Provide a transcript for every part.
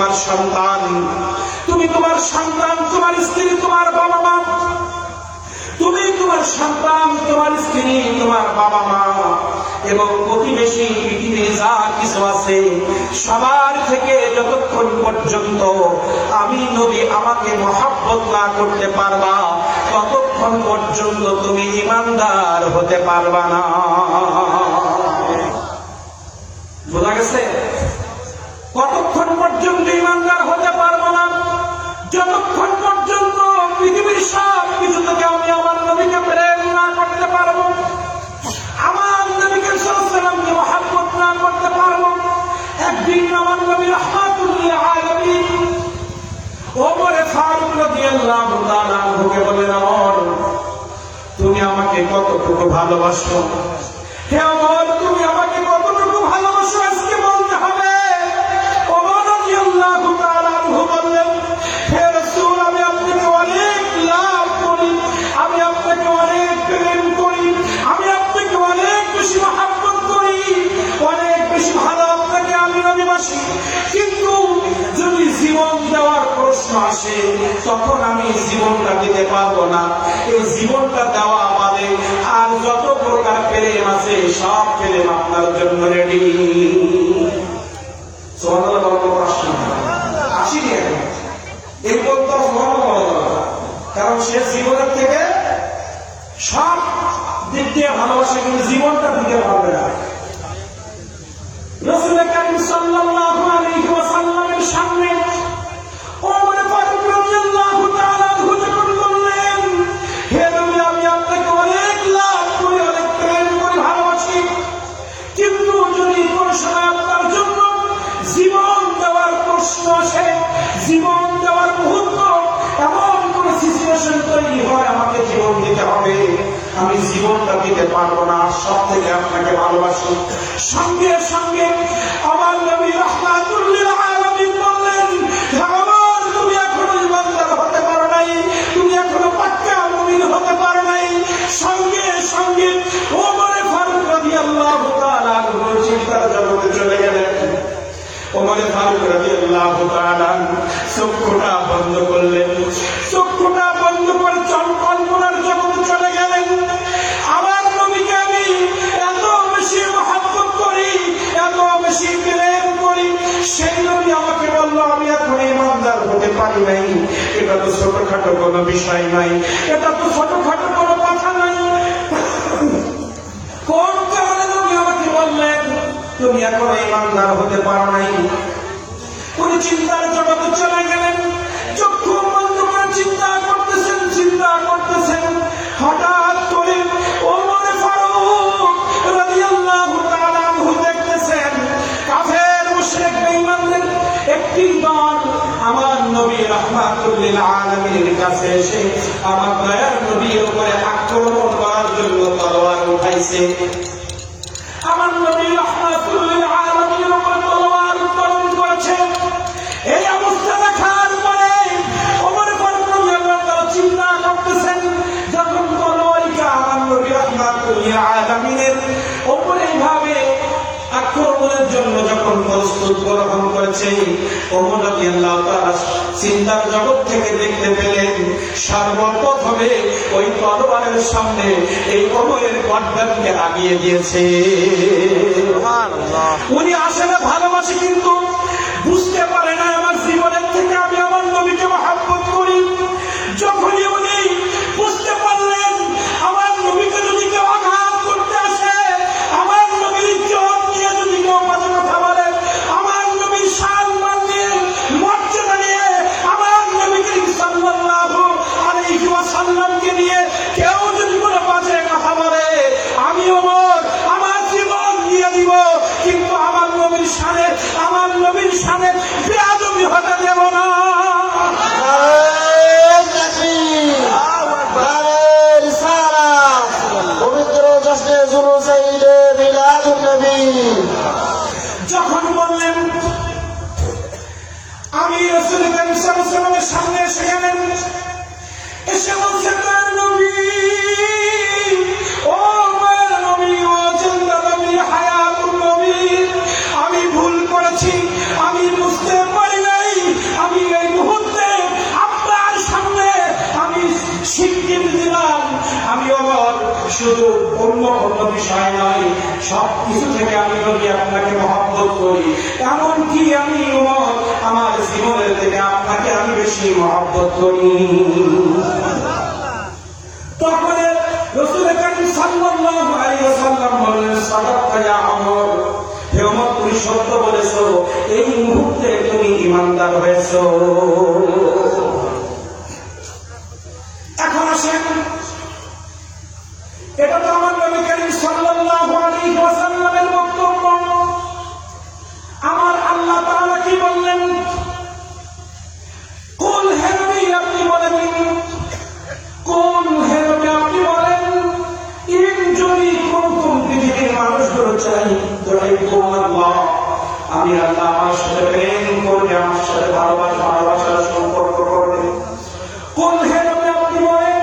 তোমার সন্তান, তুমি তোমার সন্তান, তোমার স্ত্রী, তোমার বাবা মা, তুমি তোমার সন্তান, তোমার স্ত্রী, তোমার বাবা মা এবং প্রতিবেশী, পৃথিবীতে যা কিছু আছে সবার থেকে যতক্ষণ পর্যন্ত আমি নবী আমাকে মহব্বত না করতে পারবা ততক্ষণ পর্যন্ত তুমি ঈমানদার হতে পারবা না। বোঝা গেছে? কতক্ষণ পর্যন্ত ঈমানদার হতে পারবো না? যতক্ষণ পর্যন্ত পৃথিবীর সব কিছু থেকে আমি আমার নবীকে প্রেম না করতে পারবো, আমার নবীকে সাল্লাল্লাহু আলাইহি ওয়াসাল্লামকে মহব্বত না করতে পারবো। একদিন আমার নবী রাহমাতুল লিল আলামিন ওমর ফারুক রাদিয়াল্লাহু তাআলা আনহুকে বললেন, ওমর তুমি আমাকে কতটুকু ভালোবাসো? হে ওমর তুমি আমাকে কতটুকু ভালোবাসো আজকে বলতে হবে। ওমর রাদিয়াল্লাহু তাআলা আনহু বললেন, হে রাসূল আমি আপনাকে অনেক লাভ করি, আমি আপনাকে অনেক প্রেম করি, আমি আপনাকে অনেক বেশি মহব্বত করি, অনেক বেশি ভালো আপনাকে আমি নবীবাসী। কিন্তু যদি জীবন দেওয়ার প্রশ্ন আসে তখন আমি জীবনটা দিতে পারবো না। এই জীবনটা দেওয়া বাদে আর যত প্রকার প্রেম আছে সব প্রেম আপনার জন্য রেডি। সুবহানাল্লাহ বলতে প্রশ্ন আসেনি এখন, এই বলতে কারণ সে জীবনের থেকে সব দিক দিয়ে ভালোবাসে কিন্তু জীবনটা দিতে পারবে না। রাসূল কারীম সাল্লাল্লাহু আলাইহি ওয়াসাল্লামের সামনে ওমর ফারুক রাদিয়াল্লাহু তাআলা আনহু যখন বললেন, হে নবী আমি আপনাকে অনেক লাভ করি, অনেক প্রেম করি, ভালোবাসি, কিন্তু যদি কোন সময় আপনার জন্য জীবন দেওয়ার প্রশ্ন আসে, জীবন দেওয়ার মুহূর্ত এমন কোন সিচুয়েশন তৈরি হয় আমাকে জীবন দিতে হবে, আমি জীবনটা দিতে পারবো না, সব থেকে আপনাকে ভালোবাসি। সঙ্গে সঙ্গে আমার নবী রাহমাতুল লিল আলামিন বললেন, আমার তুমি এখনো ঈমানদার হতে পারো নাই, তুমি এখনো পাক্কা মুমিন হতে পারো নাই। সঙ্গে সঙ্গে ওমর ফারুক রাদিয়াল্লাহু তাআলা আনহু চিন্তার জগতে চলে গেলেন। ওমর ফারুক রাদিয়াল্লাহু তাআলা চক্ষুটা বন্ধ করলেন, চক্ষুটা বন্ধ করে কল্পনার জগতে চলে গেলেন। আমার নবীকে আমি এত বেশি মহব্বত করি, এত বেশি প্রেম করি, সেই নবী আমাকে বললো আমি এখন ঈমানদার হতে পারি নাই। এটা তো ছোটখাটো কোনো বিষয় নাই, এটা তো ছোটখাটো কোনো কথা নাই। কোন কারণে নবী আমাকে বললেন তুমি এখন ঈমানদার হতে পারো নাই? উনি চিন্তার জগতে চলে গেলেন, চক্ষু বন্ধ করে চিন্তা করতেছেন, চিন্তা করতেছেন। হঠাৎ করে ওমর ফারুক রাদিয়াল্লাহু তাআলা আনহু দেখতেছেন কাফের মুশরিক বেঈমানদের একটি দল আমার নবী রাহমাতুল লিল আলামিনের কাছে এসে আমার দয়ার নবীর উপরে আক্রমণ করার জন্য তলোয়ার উঠাইছে। আমার নবী রাহমাতুল লিল আলামিনের উপরে তলোয়ার উত্তোলন করেছে। এই অবস্থা দেখার পরে ওমর ফারুক রাদিয়াল্লাহু তাআলা চিন্তা করতেছেন, যখন তলোয়ারটা আমার নবী রাহমাতুল লিল আলামিনের উপরে এইভাবে আক্রমণের জন্য যখন প্রস্তুত গ্রহণ করেছে, ওমর রাদিয়াল্লাহু তাআলা চিন্তার জগৎ থেকে দেখতে পেলেন সর্বপ্রথমে ওই তলোয়ারের সামনে এই ওমরের গর্দানকে লাগিয়ে দিয়েছে। সুবহানাল্লাহ। উনি আসলে ভালোবাসে কিন্তু বুঝতে পারে না আমার জীবনের থেকে আমি আমার নবীকে মহব্বত করি। যখনই উনি বুঝতে পারলেন আমার নবীকে যদি কেউ আঘাত করতে আসে, আমার নবীর ইজ্জত নিয়ে যদি কেউ মাঝে কথা বলে, আমার নবীর সম্মান নিয়ে, মর্যাদা নিয়ে, আমার নবীকে সাল্লাল্লাহু আলাইহি ওয়াসাল্লামকে নিয়ে কেউ যদি কোনো বাজে কথা বলে, আমি ওমর আমার জীবন দিয়ে দিব, কিন্তু আমার নবীর শানে বেয়াদবি হতে দেব না। যখন বললেন আমি রাসূল কারীম সাল্লাল্লাহু আলাইহি ওয়াসাল্লামের সামনে এসে গেলেন, এসে বলছেন নবী, ও মায়ের নবী, ও জিন্দা নবী, হায়াতুল নবী, আমি ভুল করেছি, আমি বুঝতে পারি নাই বিষয় নয়, সবকিছু থেকে আমি নবী আপনাকে মহব্বত করি। এমনকি আমি উম্মত আমার জীবনের থেকে আপনাকে আমি বেশি মহব্বত করি। তখন রাসূল করিম সাল্লাল্লাহু আলাইহি ওয়াসাল্লাম বললেন, সাদাক্তা ইয়া ওমর, হে ওমর তুমি সত্য বলেছো, এই মুহূর্তে তুমি ঈমানদার হয়েছো। এখন আসেন, এটা তো আমার নবী করিম সাল্লাল্লাহু আলাইহি ওয়াসাল্লামের বক্তব্য। আমার আল্লাহ তাআলা কি বললেন? কুল হে নবী আপনি বলেন, কুল হে নবী আপনি বলেন, ইন যদি কুনতুম পৃথিবীর মানুষগুলো চাই আল্লাহ, আমি আল্লাহ আমার সাথে প্রেম করবে, আমার সাথে ভালোবাসার সম্পর্ক করবে। কুল হে নবী আপনি বলেন,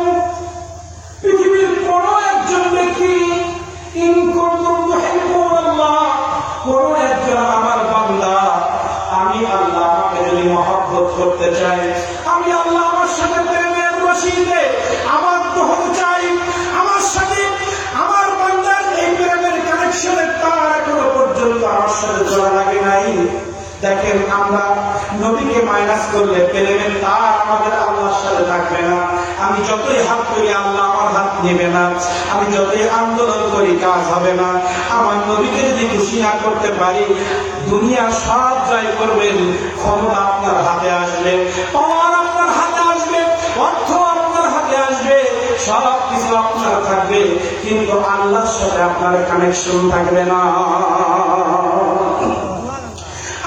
পৃথিবীর কোন একজন ব্যক্তি ইন কুনতুম তুহিব্বুনাল্লাহ, কোন একজন আমার বান্দা আমি আল্লাহ আমাকে যদি মহব্বত করতে চাই, আমি আল্লাহ আমার সাথে প্রেমের রশিদে আবদ্ধ হতে চাই, আমার সাথে আমার বান্দার এই প্রেমের কানেকশনের তার এখনো পর্যন্ত আমার সাথে জোড়া লাগে নাই। দেখেন, আমরা নবীকে মাইনাস করলে প্রেমের তার আমাদের আল্লাহর সাথে থাকবে না। আমি যতই হাত করি আল্লাহ আমার হাত নেবে না, আমি যতই আন্দোলন করি কাজ হবে না। আমার নবীকে যদি খুশি না করতে পারি, দুনিয়া সব জয় করবেন, ক্ষমতা আপনার হাতে আসবে, পাওয়ার আপনার হাতে আসবে, অর্থ আপনার হাতে আসবে, সব কিছু আপনার থাকবে, কিন্তু আল্লাহর সাথে আপনার কানেকশন থাকবে না।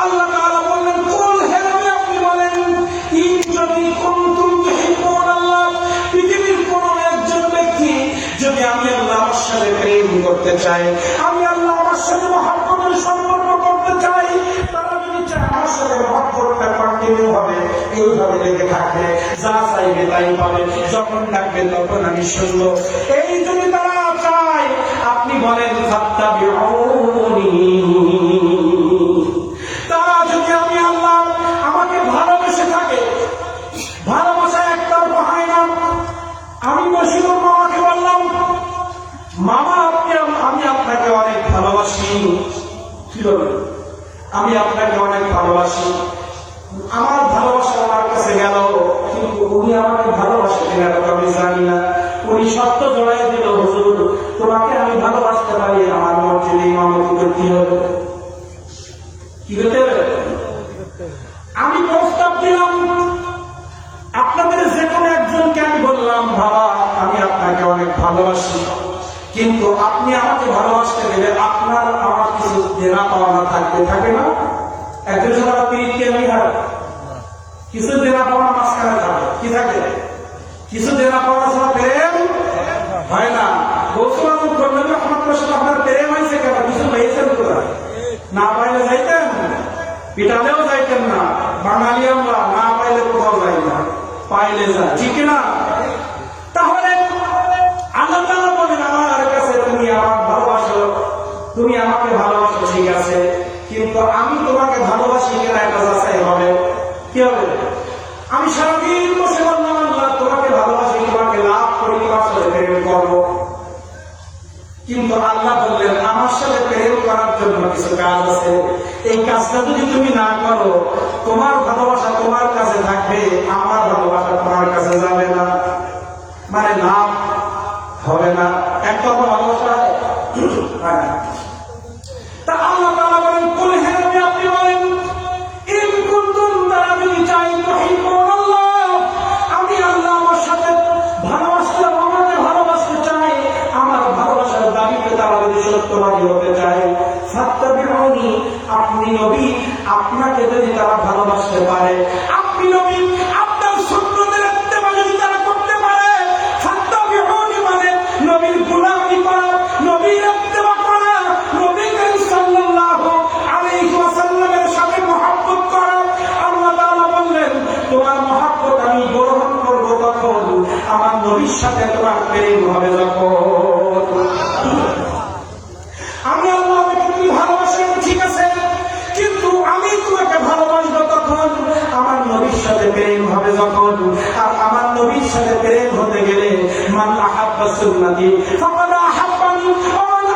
আল্লাহ তাআলা বললেন, কুল হে নবী আপনি বলেন, ইন যদি কুনতুম তুহিব্বুনাল্লাহ, পৃথিবীর কোন একজন ব্যক্তি যদি আমি আল্লাহ আমার সাথে প্রেম করতে চাই, আমি আল্লাহ আমার সাথে মহব্বতের সম্পর্ক করতে চাই, তারা যদি চায় আমার সাথে মহব্বতটা কন্টিনিউ হবে, এইভাবে লেগে থাকবে, যা চাইবে তাই পাবে, যখন ডাকবে তখন আমি শুনবো, এই যদি তারা চায়, আপনি বলেন ফাত্তাবিউনি, তারা যদি আমি আল্লাহ আমাকে ভালোবেসে থাকে, ভালোবাসা একতরফা হয় না। আমি বসিরুর মামাকে বললাম, মামা আমি আপনাকে অনেক ভালোবাসি, কি বলবেন, আমি আপনাকে অনেক ভালোবাসি, আমার ভালোবাসা আমার কাছে গেল, কিন্তু উনি আমাকে ভালোবাসে কিনা আমি জানি না। উনি সত্য জড়াই দিল, হুজুর তোমাকে আমি ভালোবাসতে পারি, আমার মসজিদে ইমামতি করতে হবে, কি করতে হবে? আমি প্রস্তাব দিলাম, আপনাদের যে কোনো একজনকে আমি বললাম, বাবা আমি আপনাকে অনেক ভালোবাসি, কিন্তু আপনি আমাকে ভালোবাসতে গেলে আপনার আমার কিছু দেনা পাওনা থাকবে, থাকে না? একজন সারা পিড়িতকে আমি হারাই, কিছু দেনা পাওনা মাঝখানে থাকে, কি থাকে? কিছু দেনা পাওনা ছাড়া প্রেম হয় না। আপনার প্রেম হয়েছে কেন? কিছু পেয়েছেন কোথায়? না পাইলে যাইতেন, পিটালেও যাইতেন না। বাঙালি আমরা, না পাইলে কোথাও যাই না, পাইলে যায়, ঠিক না? তাহলে আল্লাহ তাআলা বলেন, আমার কাছে তুমি আমার ভালোবাসো, তুমি আমাকে ভালোবাসো, ঠিক আছে, কিন্তু আমি তোমাকে ভালোবাসি কিনা একটা যাচাই হবে। কি হবে? আমি সারাদিন বসে বললাম, আল্লাহ তোমাকে ভালোবাসি, তোমাকে লাভ করি, তোমার সাথে প্রেম করবো, কিন্তু আল্লাহ বললেন আমার সাথে প্রেম করার জন্য কিছু কাজ আছে, এই কাজটা যদি তুমি না করো, তোমার ভালোবাসা তোমার কাছে থাকবে, আমার ভালোবাসা তোমার কাছে যাবে না, মানে লাভ হবে না, একতরফা ভালোবাসা হয় না। তা আল্লাহ তাআলা বলেন, কুল হে নবী আপনি বলেন, ইন কুনতুম, তারা যদি চাই তুহিব্বুনাল্লাহ, আমি আল্লাহ আমার সাথে ভালোবাসতে, আমাকে ভালোবাসতে চাই, আমার ভালোবাসার দাবিতে তারা যদি সত্যবাদী হতে চায়, ফাত্তাবিউনি, আপনি নবী আপনাকে যদি তারা ভালোবাসতে পারে, আপনি নবী আপনার সুন্নতের ইত্তেবা যদি তারা করতে পারে, ফাত্তাবিউনি মানে নবীর গোলামি করা, নবীর ইত্তেবা করা, নবী করিম সাল্লাল্লাহু আলাইহি ওয়াসাল্লামের সাথে মহব্বত করা। আল্লাহ তাআলা বললেন, তোমার মহব্বত আমি গ্রহণ করব তখন, আমার নবীর সাথে তোমার প্রেম হবে যখন। আমি আল্লাহকে তুমি ভালোবাসো, ঠিক আছে, কিন্তু আমি তোমাকে ভালোবাসবো তখন আমার নবীর সাথে প্রেম হবে যখন। আর আমার নবীর সাথে প্রেম হতে গেলে মান আহাব্বা সুন্নতি ফাকাদ আহাব্বানি, ওয়া মান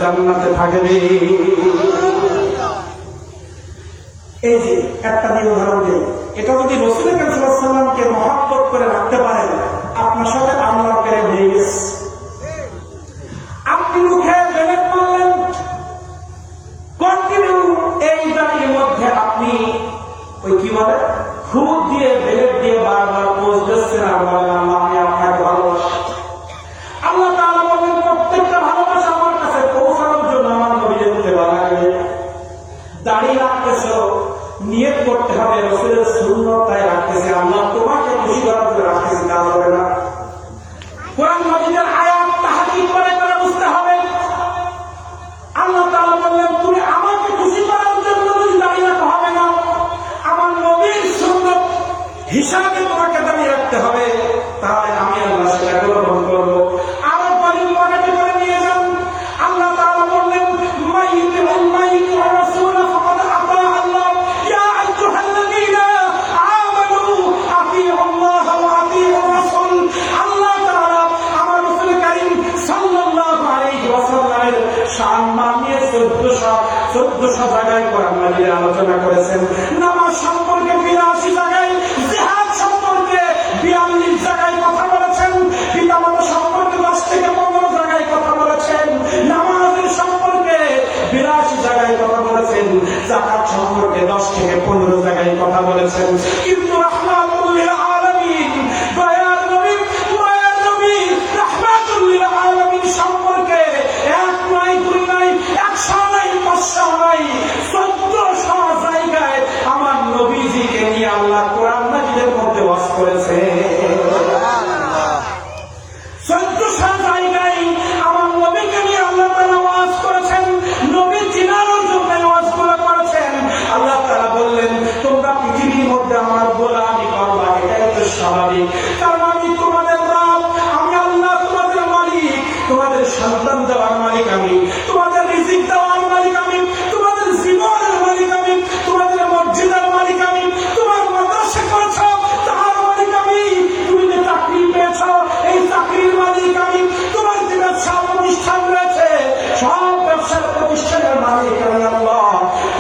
জান্নাতে থাকবে। এই যে একটা দিয়ে উদাহরণ দিই, এটা যদি রাসূল করিম সাল্লাল্লাহু আলাইহি ওয়াসাল্লামকে মহব্বত করে রাখতে পারেন, আপনার সাথে আল্লাহর প্রেম হয়ে গেছে। আপনি মুখে বেলেট বললেন, কন্টিনিউ এই দাঁড়ির মধ্যে আপনি ওই কি বলে খুদ দিয়ে বেলেট দিয়ে বারবার পোজ দিচ্ছেন আর বলেন আল্লাহ আমি আপনাকে ভালোবাসি। আল্লাহ তাআলা বলেন প্রত্যেকটা ভালোবাসা আমার কাছে পৌঁছানোর জন্য আমার নবী যেতে বানাবে। দাঁড়িয়ে রাখতেছ, নিয়ত করতে হবে রাসূলের সুন্নাত তাই রাখতেছে, আল্লাহ তোমাকে খুশি করার জন্য রাখতেছে, তা হবে না। কোরআন মাজিদের আয়াত তাহকিক করে করে বুঝতে হবে। আল্লাহ তাআলা বললেন তুমি আমাকে খুশি করার জন্য তুমি দাঁড়িয়ে রাখতে হবে না, আমার নবীর সুন্নাত হিসাবে তোমাকে দাঁড়িয়ে রাখতে হবে, তাহলে আমি আল্লাহ সেটা গ্রহণ করবো। আরো বলেন পকেটে করে নিয়ে যান। আল্লাহ তাআলা বললেন মাইয়ুতি'র রাসূল ফাকাদ আতা আল্লাহ ইয়া আইয়ুহাল্লাযীনা আমানু আতিউল্লাহ ওয়া আতিউর রাসূল। আল্লাহ তাআলা আমার রাসূল কারীম সাল্লাল্লাহু আলাইহি ওয়াসাল্লামের শান মানিয়ে 1400 জায়গায় কোরআন মাজিদে আলোচনা করেছেন। নামাজ সম্পর্কে 82 জায়গায়, জিহাদ সম্পর্কে 42 জায়গায় কথা বলেছেন, পিতামাতা সম্পর্কে 10 থেকে 15 জায়গায় কথা বলেছেন, নামাজের সম্পর্কে 82 জায়গায় কথা বলেছেন, যাকাত সম্পর্কে 10 থেকে 15 জায়গায় কথা বলেছেন। কিন্তু রাহমাতুল লিল আলামিন দয়ার নবী রাহমাতুল লিল আলামিন সম্পর্কে 1 নয় 2 নয় 100 নয় 500 নয় 1400 জায়গায় আমার নবীজিকে নিয়ে আল্লাহ কোরআন মাজিদের মধ্যে ওয়াজ করেছে। 1400 জায়গায় আমার নবীকে নিয়ে আল্লাহ তাআলা ওয়াজ করেছেন, নবী চিনানোর জন্য ওয়াজগুলো করেছেন। আল্লাহ তাআলা বললেন তোমরা পৃথিবীর মধ্যে আমার গোলামি করবা, এটাই তো স্বাভাবিক, কারণ আমি তোমাদের রব, আমি আল্লাহ তোমাদের মালিক, তোমাদের সন্তান দেওয়ার মালিক আমি, তোমাদের রিজিক দেওয়ার মালিক আমি, তোমাদের জীবনের মালিক আমি, তোমাদের মসজিদের মালিক আমি, তোমার মাদ্রাসা করেছ তার মালিক আমি, তুমি যে চাকরি পেয়েছ এই চাকরির মালিক আমি, তোমার যে ব্যবসা প্রতিষ্ঠান রয়েছে সব ব্যবসার প্রতিষ্ঠানের মালিক আমি আল্লাহ,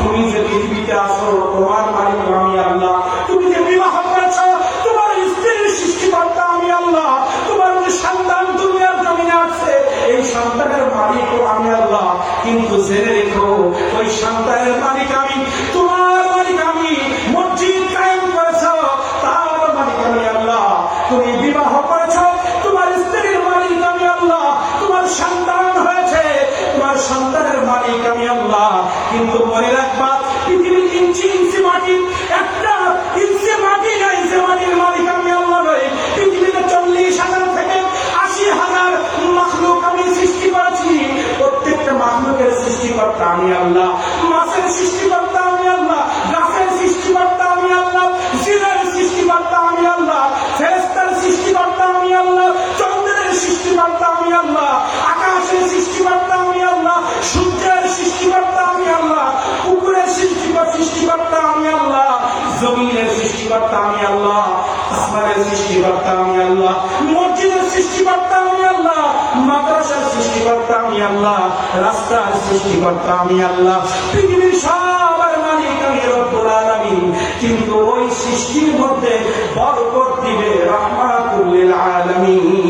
তুমি যে পৃথিবীতে আসো তোমার মালিক আমি আল্লাহ, তুমি যে বিবাহ করেছ তোমার স্ত্রীর সৃষ্টিকর্তা আমি আল্লাহ, তোমার যে সন্তান দুনিয়ার জমিনে আছে এই সন্তানের মালিক আমি আল্লাহ। কিন্তু জেনে রেখো ওই সন্তানের মালিক আমি, তোমার মালিক আমি, মসজিদ কায়েম করেছ তার মালিক আমি আল্লাহ, তুমি বিবাহ করেছ তোমার স্ত্রীর মালিক আমি আল্লাহ, তোমার সন্তান হয়েছে তোমার সন্তানের মালিক আমি আল্লাহ। কিন্তু মনে রাখবা পৃথিবীর ইঞ্চি ইঞ্চি মাটি, একটা ইঞ্চি মাটি নাই যে মাটির মালিক আমি আল্লাহ নই। পৃথিবীতে 40,000 থেকে 80,000 মাখলুক আমি সৃষ্টি করেছি, প্রত্যেকটা মাখলুকের সৃষ্টিকর্তা আমি আল্লাহ, মাছের সৃষ্টিকর্তা আমি আল্লাহ, গাছের সৃষ্টিকর্তা আমি আল্লাহ, জিনের সৃষ্টিকর্তা আমি আল্লাহ, ফেরেশতার সৃষ্টিকর্তা আমি আল্লাহ, চন্দ্রের সৃষ্টিকর্তা আমি আল্লাহ, আকাশের সৃষ্টিকর্তা আমি আল্লাহ, সূর্যের সৃষ্টিকর্তা আমি আল্লাহ, পুকুরের সৃষ্টিকর্তা আমি আল্লাহ, জমিনের সৃষ্টিকর্তা আমি আল্লাহ, আসমানের সৃষ্টিকর্তা আমি আল্লাহ, মসজিদের সৃষ্টিকর্তা আমি আল্লাহ, মাদ্রাসার সৃষ্টিকর্তা আমি আল্লাহ, রাস্তার সৃষ্টিকর্তা আমি আল্লাহ, পৃথিবীর সবার মালিক আমি রব্বুল আলামিন। কিন্তু ওই সৃষ্টির মধ্যে বরকত দিবে রাহমাতুল লিল আলামিন।